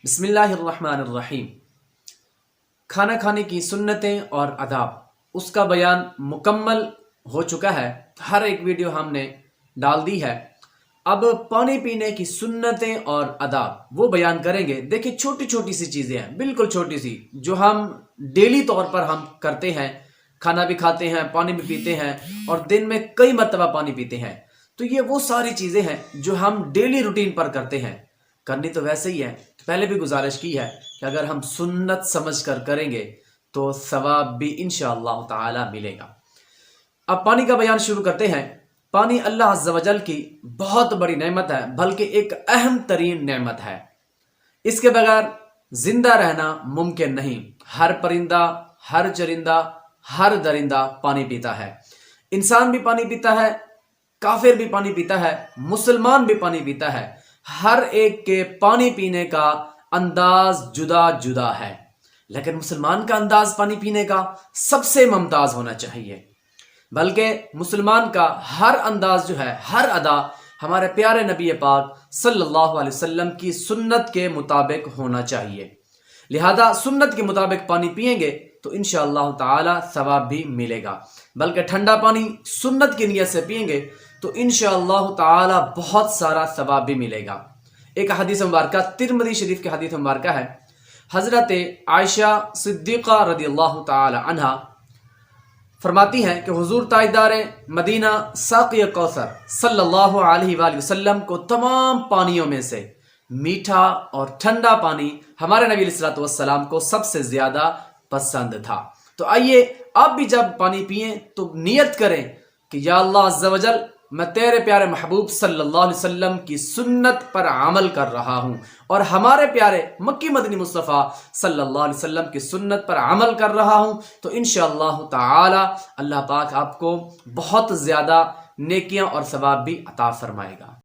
بسم اللہ الرحمن الرحیم۔ کھانا کھانے کی سنتیں اور آداب، اس کا بیان مکمل ہو چکا ہے، ہر ایک ویڈیو ہم نے ڈال دی ہے۔ اب پانی پینے کی سنتیں اور آداب وہ بیان کریں گے۔ دیکھیں، چھوٹی چھوٹی سی چیزیں ہیں، بالکل چھوٹی سی، جو ہم ڈیلی طور پر ہم کرتے ہیں۔ کھانا بھی کھاتے ہیں، پانی بھی پیتے ہیں، اور دن میں کئی مرتبہ پانی پیتے ہیں۔ تو یہ وہ ساری چیزیں ہیں جو ہم ڈیلی روٹین پر کرتے ہیں۔ کرنی تو ویسے ہی ہے، پہلے بھی گزارش کی ہے کہ اگر ہم سنت سمجھ کر کریں گے تو ثواب بھی انشاءاللہ تعالی ملے گا۔ اب پانی کا بیان شروع کرتے ہیں۔ پانی اللہ عز و جل کی بہت بڑی نعمت ہے، بلکہ ایک اہم ترین نعمت ہے۔ اس کے بغیر زندہ رہنا ممکن نہیں۔ ہر پرندہ، ہر چرندہ، ہر درندہ پانی پیتا ہے۔ انسان بھی پانی پیتا ہے، کافر بھی پانی پیتا ہے، مسلمان بھی پانی پیتا ہے۔ ہر ایک کے پانی پینے کا انداز جدا جدا ہے، لیکن مسلمان کا انداز پانی پینے کا سب سے ممتاز ہونا چاہیے۔ بلکہ مسلمان کا ہر انداز جو ہے، ہر ادا ہمارے پیارے نبی پاک صلی اللہ علیہ وسلم کی سنت کے مطابق ہونا چاہیے۔ لہذا سنت کے مطابق پانی پئیں گے تو انشاءاللہ تعالی ثواب بھی ملے گا۔ بلکہ ٹھنڈا پانی سنت کی نیت سے پئیں گے تو انشاءاللہ تعالی بہت سارا ثواب بھی ملے گا۔ ایک حدیث مبارکہ ترمذی شریف کی حدیث مبارکہ ہے، حضرت عائشہ صدیقہ رضی اللہ تعالی عنہا فرماتی ہیں کہ حضور تاجدار مدینہ ساقی کوثر صلی اللہ علیہ وآلہ وسلم کو تمام پانیوں میں سے میٹھا اور ٹھنڈا پانی ہمارے نبی علیہ السلام کو سب سے زیادہ پسند تھا۔ تو آئیے آپ بھی جب پانی پئیں تو نیت کریں کہ یا اللہ عز و جل، میں تیرے پیارے محبوب صلی اللہ علیہ وسلم کی سنت پر عمل کر رہا ہوں، اور ہمارے پیارے مکی مدنی مصطفیٰ صلی اللہ علیہ وسلم کی سنت پر عمل کر رہا ہوں، تو انشاءاللہ تعالی اللہ پاک آپ کو بہت زیادہ نیکیاں اور ثواب بھی عطا فرمائے گا۔